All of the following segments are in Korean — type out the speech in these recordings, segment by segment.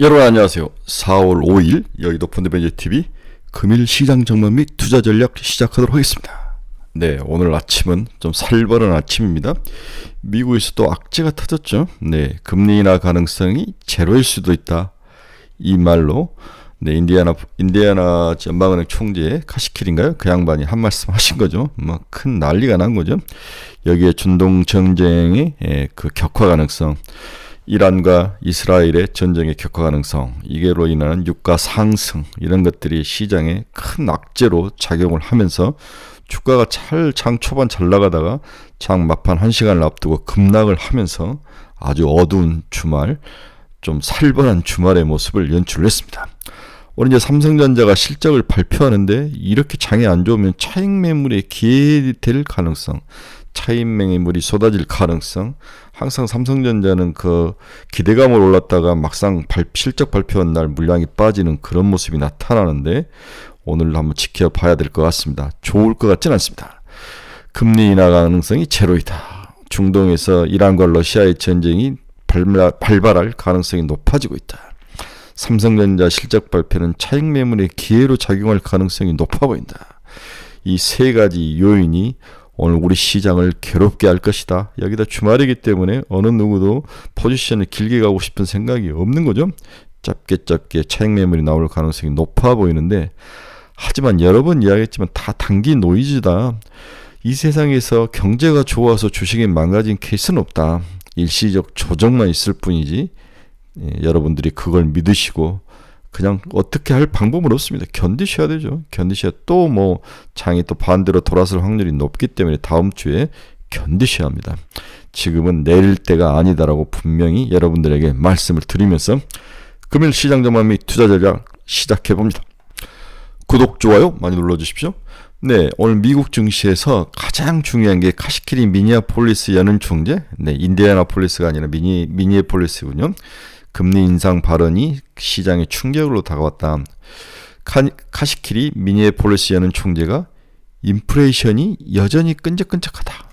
여러분 안녕하세요. 4월 5일 여의도 펀드매니저TV 금일 시장 전망 및 투자 전략 시작하도록 하겠습니다. 네, 오늘 아침은 좀 살벌한 아침입니다. 미국에서도 악재가 터졌죠. 네, 금리 인하 가능성이 제로일 수도 있다. 이 말로 인디애나 연방은행 총재 카시킬인가요? 그 양반이 한 말씀 하신 거죠. 뭐 큰 난리가 난 거죠. 여기에 중동 전쟁의 그 격화 가능성, 이란과 이스라엘의 전쟁의 격화 가능성, 이게로 인한 유가 상승, 이런 것들이 시장에 큰 악재로 작용을 하면서 주가가 장 초반 잘 나가다가 장 막판 1시간을 앞두고 급락을 하면서 아주 어두운 주말, 좀 살벌한 주말의 모습을 연출했습니다. 오늘 이제 삼성전자가 실적을 발표하는데 이렇게 장이 안 좋으면 차익 매물에 기회될 가능성, 차익 매물이 쏟아질 가능성, 항상 삼성전자는 그 기대감을 올랐다가 막상 실적 발표한 날 물량이 빠지는 그런 모습이 나타나는데 오늘 한번 지켜봐야 될 것 같습니다. 좋을 것 같지는 않습니다. 금리 인하 가능성이 제로이다. 중동에서 이란과 러시아의 전쟁이 발발할 가능성이 높아지고 있다. 삼성전자 실적 발표는 차익 매물의 기회로 작용할 가능성이 높아 보인다. 이 세 가지 요인이 오늘 우리 시장을 괴롭게 할 것이다. 여기다 주말이기 때문에 어느 누구도 포지션을 길게 가고 싶은 생각이 없는 거죠. 짧게 차익 매물이 나올 가능성이 높아 보이는데, 하지만 여러 번 이야기했지만 다 단기 노이즈다. 이 세상에서 경제가 좋아서 주식이 망가진 케이스는 없다. 일시적 조정만 있을 뿐이지, 여러분들이 그걸 믿으시고 그냥 어떻게 할 방법은 없습니다. 견디셔야 되죠. 견디셔야, 또 뭐 장이 또 반대로 돌아설 확률이 높기 때문에 다음 주에 견디셔야 합니다. 지금은 내릴 때가 아니다라고 분명히 여러분들에게 말씀을 드리면서 금일 시장 전망 및 투자 전략 시작해 봅니다. 구독, 좋아요 많이 눌러주십시오. 네, 오늘 미국 증시에서 가장 중요한 게 카시킬이 미니애폴리스 연은 총재, 인디애나폴리스가 아니라 미니애폴리스군요. 금리 인상 발언이 시장에 충격으로 다가왔다. 카시킬이 미니애폴리스 연은 총재가 인플레이션이 여전히 끈적끈적하다.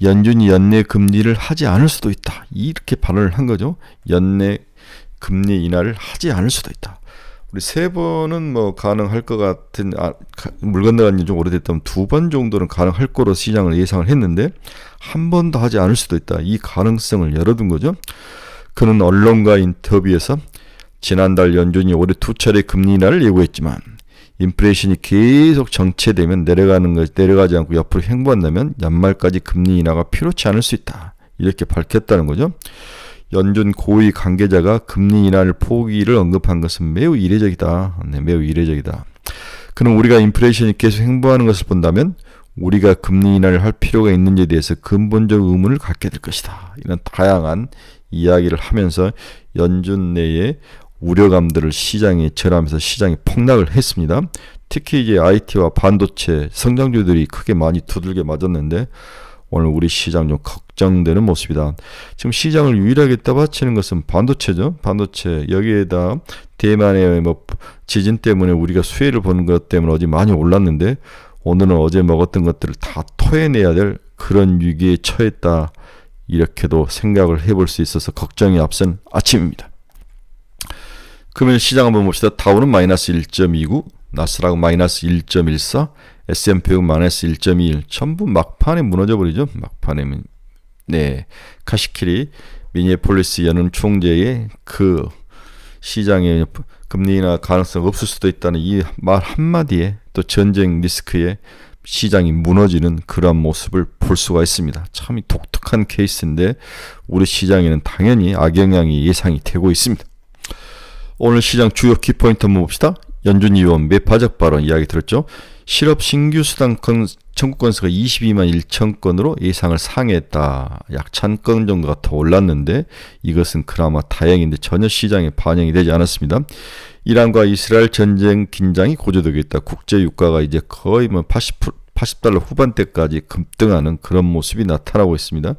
연준이 연내 금리를 하지 않을 수도 있다. 이렇게 발언을 한 거죠. 연내 금리 인하를 하지 않을 수도 있다. 우리 세 번은 뭐 가능할 것 같은, 물 건너간 지 좀 오래됐다면 2번 정도는 가능할 거로 시장을 예상을 했는데 한 번도 하지 않을 수도 있다. 이 가능성을 열어둔 거죠. 그는 언론과 인터뷰에서 지난달 연준이 올해 2차례 금리 인하를 예고했지만 인플레이션이 계속 정체되면 내려가지 않고 옆으로 횡보한다면 연말까지 금리 인하가 필요치 않을 수 있다. 이렇게 밝혔다는 거죠. 연준 고위 관계자가 금리 인하를 포기를 언급한 것은 매우 이례적이다. 매우 이례적이다. 그는 우리가 인플레이션이 계속 횡보하는 것을 본다면 우리가 금리 인하를 할 필요가 있는지에 대해서 근본적 의문을 갖게 될 것이다. 이런 다양한 이야기를 하면서 연준 내의 우려감들을 시장에 전하면서 시장이 폭락을 했습니다. 특히 이제 IT와 반도체 성장주들이 크게 많이 두들겨 맞았는데 오늘 우리 시장 좀 걱정되는 모습이다. 지금 시장을 유일하게 떠받치는 것은 반도체죠. 반도체, 여기에다 대만의 뭐 지진 때문에 우리가 수혜를 보는 것 때문에 어제 많이 올랐는데 오늘은 어제 먹었던 것들을 다 토해내야 될 그런 위기에 처했다. 이렇게도 생각을 해볼 수 있어서 걱정이 앞선 아침입니다. 금일 시장 한번 봅시다. 다우는 마이너스 1.29, 나스닥은 마이너스 1.14, S&P는 마이너스 1.21. 전부 막판에 무너져버리죠. 막판에. 네, 카시킬이 미니애폴리스 연은 총재의 그 시장에 금리 인하 가능성 없을 수도 있다는 이 말 한마디에 또 전쟁 리스크에 시장이 무너지는 그러한 모습을 볼 수가 있습니다. 참 독특한 케이스인데 우리 시장에는 당연히 악영향이 예상이 되고 있습니다. 오늘 시장 주요 키포인트 한번 봅시다. 연준 의원 매파적 발언 이야기 들었죠. 실업 신규 수당 청구 건수가 22만 1천 건으로 예상을 상회했다. 약 1,000건 정도가 더 올랐는데 이것은 그나마 다행인데 전혀 시장에 반영이 되지 않았습니다. 이란과 이스라엘 전쟁 긴장이 고조되고 있다. 국제 유가가 이제 거의 뭐 80달러 후반대까지 급등하는 그런 모습이 나타나고 있습니다.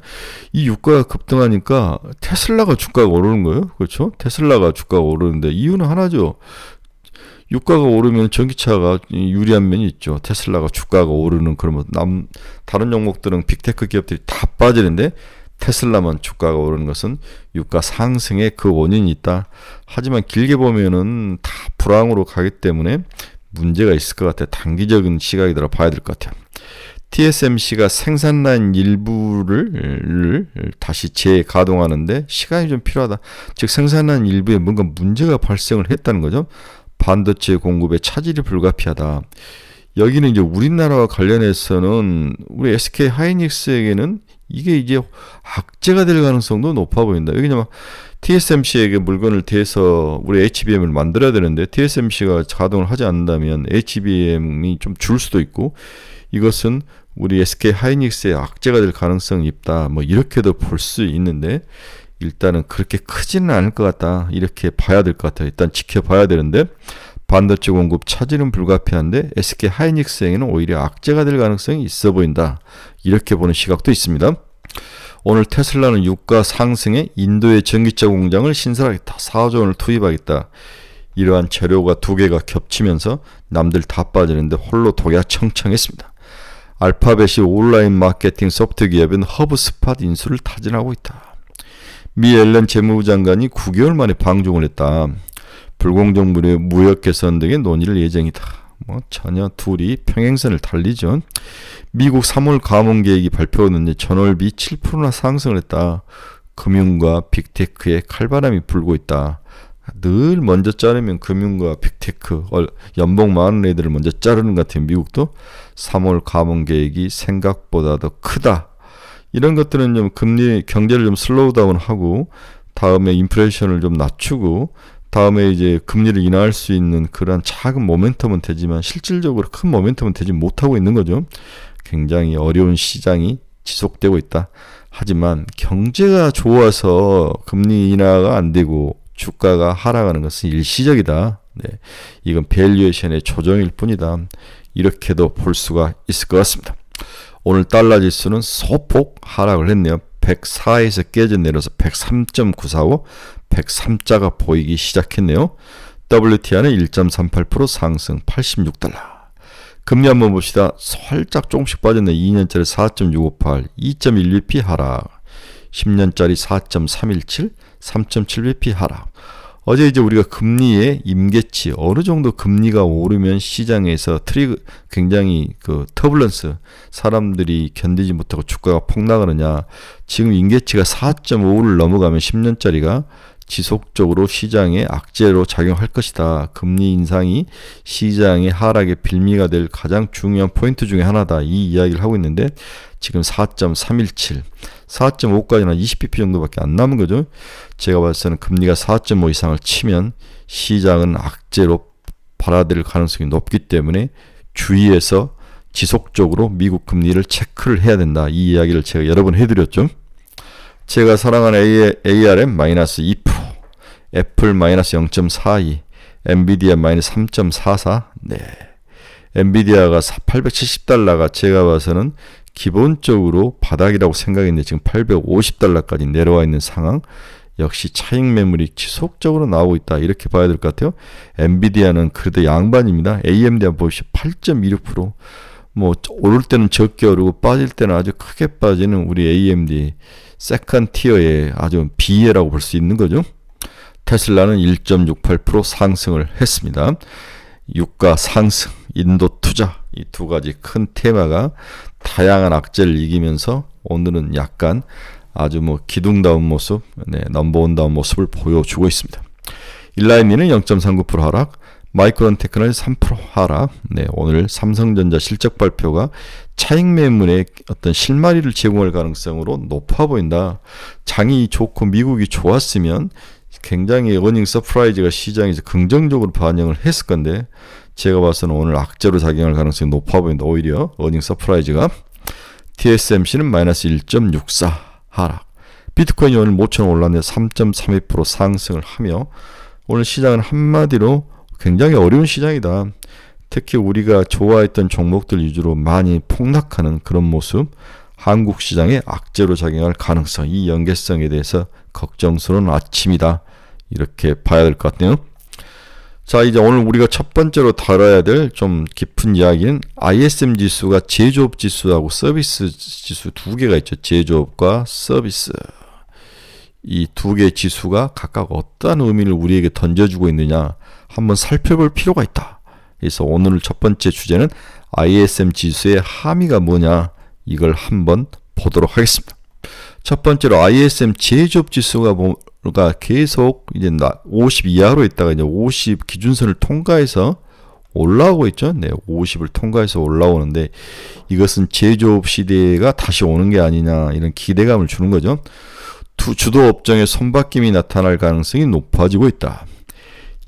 이 유가가 급등하니까 테슬라가 주가가 오르는 거예요. 그렇죠? 테슬라가 주가가 오르는데 이유는 하나죠. 유가가 오르면 전기차가 유리한 면이 있죠. 테슬라가 주가가 오르는, 그러면 다른 종목들은 빅테크 기업들이 다 빠지는데 테슬라만 주가가 오르는 것은 유가 상승에 그 원인이 있다. 하지만 길게 보면은 다 불황으로 가기 때문에 문제가 있을 것 같아요. 단기적인 시각이더라 봐야 될 것 같아요. TSMC가 생산라인 일부를 다시 재가동하는데 시간이 좀 필요하다. 즉 생산라인 일부에 뭔가 문제가 발생을 했다는 거죠. 반도체 공급에 차질이 불가피하다. 여기는 이제 우리나라와 관련해서는 우리 SK 하이닉스에게는 이게 이제 악재가 될 가능성도 높아 보인다. 왜냐면 TSMC에게 물건을 대서 우리 HBM을 만들어야 되는데 TSMC가 가동을 하지 않는다면 HBM이 좀 줄 수도 있고 이것은 우리 SK 하이닉스의 악재가 될 가능성이 있다. 뭐 이렇게도 볼 수 있는데 일단은 그렇게 크지는 않을 것 같다. 이렇게 봐야 될 것 같아요. 일단 지켜봐야 되는데 반도체 공급 차질은 불가피한데 SK 하이닉스에게는 오히려 악재가 될 가능성이 있어 보인다. 이렇게 보는 시각도 있습니다. 오늘 테슬라는 유가 상승에 인도의 전기차 공장을 신설하겠다. 4조 원을 투입하겠다. 이러한 재료가 두 개가 겹치면서 남들 다 빠지는데 홀로 독야청청했습니다. 알파벳이 온라인 마케팅 소프트 기업인 허브스팟 인수를 타진하고 있다. 미 앨런 재무부 장관이 9개월 만에 방중을 했다. 불공정 무역 개선 등의 논의를 예정이다. 뭐 전혀 둘이 평행선을 달리죠. 미국 3월 감원 계획이 발표했는데 전월비 7%나 상승을 했다. 금융과 빅테크에 칼바람이 불고 있다. 늘 먼저 자르면 금융과 빅테크, 연봉 많은 애들을 먼저 자르는 것 같아요. 미국도 3월 감원 계획이 생각보다 더 크다. 이런 것들은 좀 금리, 경제를 좀 슬로우 다운하고 다음에 인플레이션을 좀 낮추고 다음에 이제 금리를 인하할 수 있는 그런 작은 모멘텀은 되지만 실질적으로 큰 모멘텀은 되지 못하고 있는 거죠. 굉장히 어려운 시장이 지속되고 있다. 하지만 경제가 좋아서 금리 인하가 안 되고 주가가 하락하는 것은 일시적이다. 네, 이건 밸류에이션의 조정일 뿐이다. 이렇게도 볼 수가 있을 것 같습니다. 오늘 달러 지수는 소폭 하락을 했네요. 104에서 깨져 내려서 103.945, 103자가 보이기 시작했네요. WTI는 1.38% 상승 86달러. 금리 한번 봅시다. 살짝 조금씩 빠졌네. 2년짜리 4.658, 2.1bp 하락. 10년짜리 4.317, 3.7bp 하락. 어제 이제 우리가 금리의 임계치, 어느 정도 금리가 오르면 시장에서 굉장히 그 터블런스, 사람들이 견디지 못하고 주가가 폭락하느냐. 지금 임계치가 4.5를 넘어가면 10년짜리가 지속적으로 시장에 악재로 작용할 것이다. 금리 인상이 시장의 하락의 빌미가 될 가장 중요한 포인트 중에 하나다. 이 이야기를 하고 있는데 지금 4.317, 4.5까지는 20bp 정도밖에 안 남은 거죠. 제가 봤을 때는 금리가 4.5 이상을 치면 시장은 악재로 발아들 가능성이 높기 때문에 주의해서 지속적으로 미국 금리를 체크를 해야 된다. 이 이야기를 제가 여러 번 해드렸죠. 제가 사랑하는 ARM 마이너스 2%, 애플 마이너스 0.42, 엔비디아 마이너스 3.44. 네, 엔비디아가 870달러가 제가 봐서는 기본적으로 바닥이라고 생각했는데 지금 850달러까지 내려와 있는 상황. 역시 차익 매물이 지속적으로 나오고 있다. 이렇게 봐야 될 것 같아요. 엔비디아는 그래도 양반입니다. AMD 한번 보시죠. 8.26%. 뭐 오를 때는 적게 오르고 빠질 때는 아주 크게 빠지는 우리 AMD 세컨 티어의 아주 비애라고 볼 수 있는 거죠. 테슬라는 1.68% 상승을 했습니다. 유가 상승, 인도 투자, 이 두 가지 큰 테마가 다양한 악재를 이기면서 오늘은 약간 아주 뭐 기둥다운 모습, 넘버원다운 모습을 보여주고 있습니다. 일라이미는 0.39% 하락, 마이크론 테크놀로지 3% 하락. 네, 오늘 삼성전자 실적 발표가 차익 매물의 어떤 실마리를 제공할 가능성으로 높아 보인다. 장이 좋고 미국이 좋았으면 굉장히 어닝 서프라이즈가 시장에서 긍정적으로 반영을 했을 건데 제가 봐서는 오늘 악재로 작용할 가능성이 높아 보인다. 오히려 어닝 서프라이즈가. TSMC는 마이너스 1.64 하락. 비트코인이 오늘 5,000원 올랐는데 3.32% 상승을 하며 오늘 시장은 한마디로 굉장히 어려운 시장이다. 특히 우리가 좋아했던 종목들 위주로 많이 폭락하는 그런 모습, 한국 시장에 악재로 작용할 가능성, 이 연계성에 대해서 걱정스러운 아침이다. 이렇게 봐야 될 것 같네요. 자, 이제 오늘 우리가 첫 번째로 다뤄야 될 좀 깊은 이야기는 ISM 지수가 제조업 지수하고 서비스 지수 두 개가 있죠. 제조업과 서비스. 이 두 개의 지수가 각각 어떠한 의미를 우리에게 던져주고 있느냐 한번 살펴볼 필요가 있다. 그래서 오늘 첫 번째 주제는 ISM 지수의 함의가 뭐냐 이걸 한번 보도록 하겠습니다. 첫 번째로 ISM 제조업 지수가 계속 이제 50 이하로 있다가 이제 50 기준선을 통과해서 올라오고 있죠. 네, 50을 통과해서 올라오는데 이것은 제조업 시대가 다시 오는 게 아니냐 이런 기대감을 주는 거죠. 주도 업종의 손바뀜이 나타날 가능성이 높아지고 있다.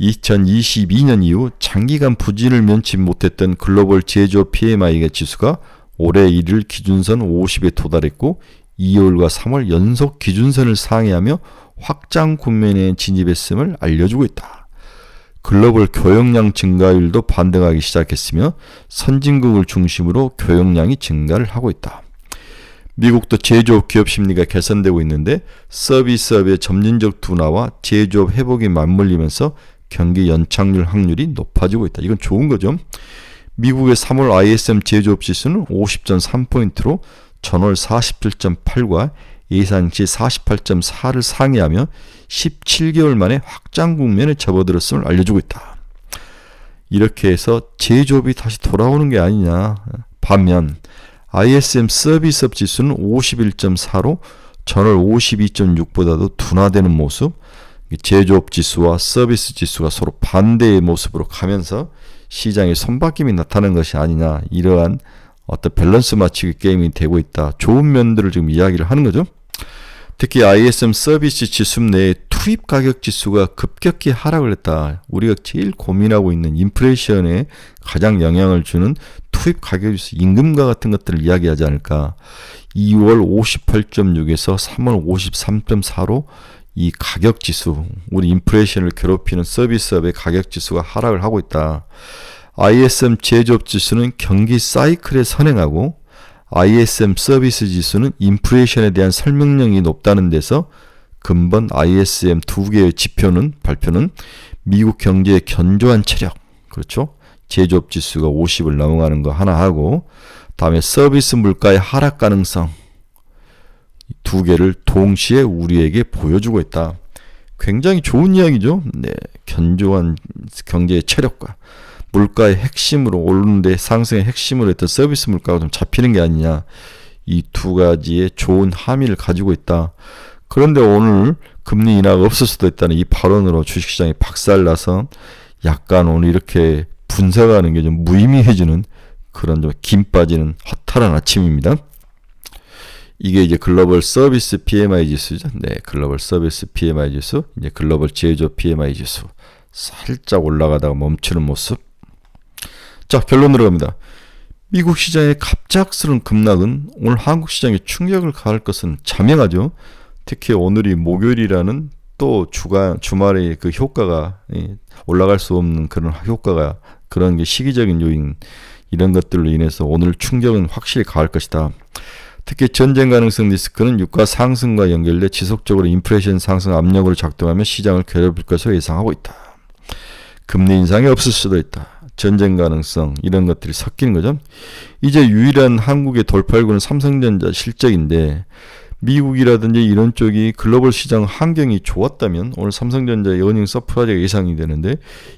2022년 이후 장기간 부진을 면치 못했던 글로벌 제조업 PMI 지수가 올해 1일 기준선 50에 도달했고 2월과 3월 연속 기준선을 상회하며 확장 국면에 진입했음을 알려주고 있다. 글로벌 교역량 증가율도 반등하기 시작했으며 선진국을 중심으로 교역량이 증가를 하고 있다. 미국도 제조업 기업 심리가 개선되고 있는데 서비스업의 점진적 둔화와 제조업 회복이 맞물리면서 경기 연착률 확률이 높아지고 있다. 이건 좋은 거죠. 미국의 3월 ISM 제조업 지수는 50.3포인트로 전월 47.8과 예상치 48.4를 상회하며 17개월 만에 확장 국면에 접어들었음을 알려주고 있다. 이렇게 해서 제조업이 다시 돌아오는 게 아니냐. 반면 ISM 서비스업 지수는 51.4로 전월 52.6보다도 둔화되는 모습, 제조업 지수와 서비스 지수가 서로 반대의 모습으로 가면서 시장의 손바뀜이 나타나는 것이 아니냐, 이러한 어떤 밸런스 맞추기 게임이 되고 있다. 좋은 면들을 지금 이야기를 하는 거죠. 특히 ISM 서비스 지수 내에 투입 가격 지수가 급격히 하락을 했다. 우리가 제일 고민하고 있는 인플레이션에 가장 영향을 주는 투입 가격 지수, 임금과 같은 것들을 이야기하지 않을까. 2월 58.6에서 3월 53.4로 이 가격 지수, 우리 인플레이션을 괴롭히는 서비스업의 가격 지수가 하락을 하고 있다. ISM 제조업 지수는 경기 사이클에 선행하고 ISM 서비스 지수는 인플레이션에 대한 설명력이 높다는 데서 근본 ISM 두 개의 발표는 미국 경제의 견조한 체력, 그렇죠? 제조업 지수가 50을 넘어가는 거 하나 하고, 다음에 서비스 물가의 하락 가능성, 두 개를 동시에 우리에게 보여주고 있다. 굉장히 좋은 이야기죠. 네, 견조한 경제의 체력과 물가의 핵심으로 오르는데 상승의 핵심으로 했던 서비스 물가가 좀 잡히는 게 아니냐. 이 두 가지의 좋은 함의를 가지고 있다. 그런데 오늘 금리 인하가 없을 수도 있다는 이 발언으로 주식시장이 박살나서 약간 오늘 이렇게 분석하는 게 좀 무의미해지는 그런 좀 김 빠지는 허탈한 아침입니다. 이게 이제 글로벌 서비스 PMI 지수죠. 네, 글로벌 서비스 PMI 지수, 이제 글로벌 제조업 PMI 지수 살짝 올라가다가 멈추는 모습. 자, 결론으로 갑니다. 미국 시장의 갑작스러운 급락은 오늘 한국 시장에 충격을 가할 것은 자명하죠. 특히 오늘이 목요일이라는 또 주말에 그 효과가, 올라갈 수 없는 그런 효과가, 그런 게 시기적인 요인, 이런 것들로 인해서 오늘 충격은 확실히 가할 것이다. 특히 전쟁 가능성 리스크는 유가 상승과 연결돼 지속적으로 인플레이션 상승 압력으로 작동하며 시장을 괴롭힐 것으로 예상하고 있다. 금리 인상이 없을 수도 있다. 전쟁 가능성, 이런 것들이 섞이는 거죠. 이제 유일한 한국의 돌팔구는 삼성전자 실적인데, 미국이라든지 이런 쪽이 글로벌 시장 환경이 좋았다면 오늘 삼성전자의 어닝 서프라이즈가 예상이 되는데,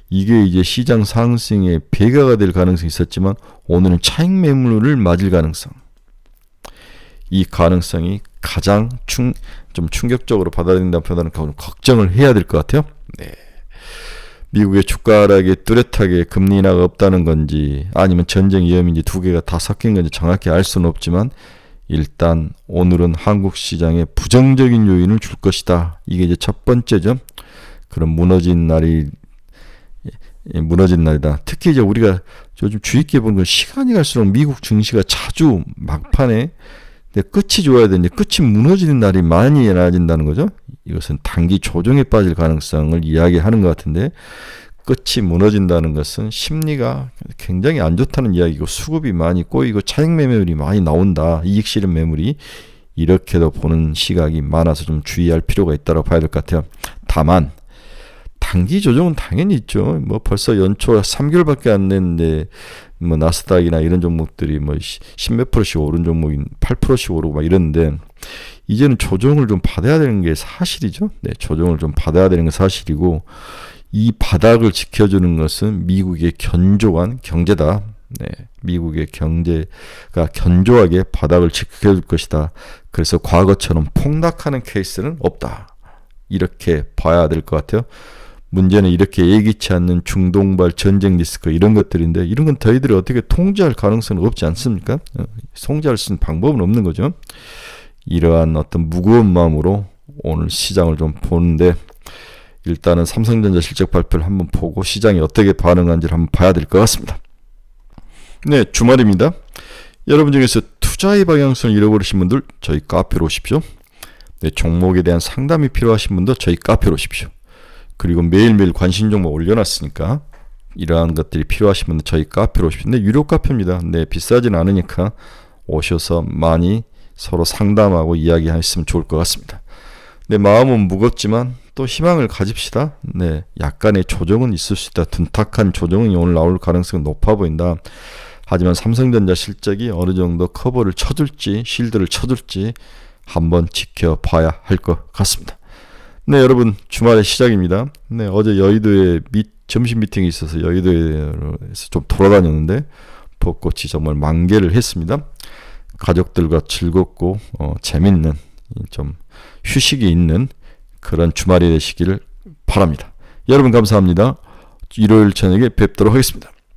이게 이제 시장 상승의 배가가 될 가능성이 있었지만 오늘은 차익 매물을 맞을 가능성, 이 가능성이 가장 좀 충격적으로 받아들인다는 표현은 걱정을 해야 될 것 같아요. 네. 미국의 주가 하락에 뚜렷하게 금리 인하가 없다는 건지 아니면 전쟁 위험인지 두 개가 다 섞인 건지 정확히 알 수는 없지만, 일단 오늘은 한국 시장에 부정적인 요인을 줄 것이다. 이게 이제 첫 번째죠. 그런 무너진 날이다. 특히 이제 우리가 요즘 주의 깊게 보는 건 시간이 갈수록 미국 증시가 자주 막판에 끝이 좋아야 되는데 끝이 무너지는 날이 많이 나아진다는 거죠. 이것은 단기 조정에 빠질 가능성을 이야기하는 것 같은데, 끝이 무너진다는 것은 심리가 굉장히 안 좋다는 이야기고, 수급이 많이 꼬이고 차익 매물이 많이 나온다. 이익 실현 매물이. 이렇게도 보는 시각이 많아서 좀 주의할 필요가 있다고 봐야 될 것 같아요. 다만 단기 조정은 당연히 있죠. 뭐 벌써 연초 3개월밖에 안 됐는데 뭐 나스닥이나 이런 종목들이 뭐 10몇 %씩 오른 종목이 8%씩 오르고 막 이러는데 이제는 조정을 좀 받아야 되는 게 사실이죠. 네, 조정을 좀 받아야 되는 게 사실이고 이 바닥을 지켜주는 것은 미국의 견조한 경제다. 네, 미국의 경제가 견조하게 바닥을 지켜줄 것이다. 그래서 과거처럼 폭락하는 케이스는 없다. 이렇게 봐야 될 것 같아요. 문제는 이렇게 예기치 않는 중동발 전쟁 리스크 이런 것들인데 이런 건 저희들이 어떻게 통제할 가능성은 없지 않습니까? 통제할 수 있는 방법은 없는 거죠. 이러한 어떤 무거운 마음으로 오늘 시장을 좀 보는데 일단은 삼성전자 실적 발표를 한번 보고 시장이 어떻게 반응하는지를 한번 봐야 될 것 같습니다. 네, 주말입니다. 여러분 중에서 투자의 방향성을 잃어버리신 분들 저희 카페로 오십시오. 네, 종목에 대한 상담이 필요하신 분도 저희 카페로 오십시오. 그리고 매일매일 관심 종목 올려놨으니까 이러한 것들이 필요하신 분들 저희 카페로 오십시오. 네, 유료 카페입니다. 네, 비싸진 않으니까 오셔서 많이 서로 상담하고 이야기하셨으면 좋을 것 같습니다. 네, 마음은 무겁지만 또 희망을 가집시다. 네, 약간의 조정은 있을 수 있다. 둔탁한 조정이 오늘 나올 가능성이 높아 보인다. 하지만 삼성전자 실적이 어느 정도 커버를 쳐줄지 실드를 쳐줄지 한번 지켜봐야 할 것 같습니다. 네, 여러분 주말의 시작입니다. 네, 어제 여의도에 점심 미팅이 있어서 여의도에서 좀 돌아다녔는데 벚꽃이 정말 만개를 했습니다. 가족들과 즐겁고 재밌는 좀 휴식이 있는 그런 주말이 되시기를 바랍니다. 여러분 감사합니다. 일요일 저녁에 뵙도록 하겠습니다.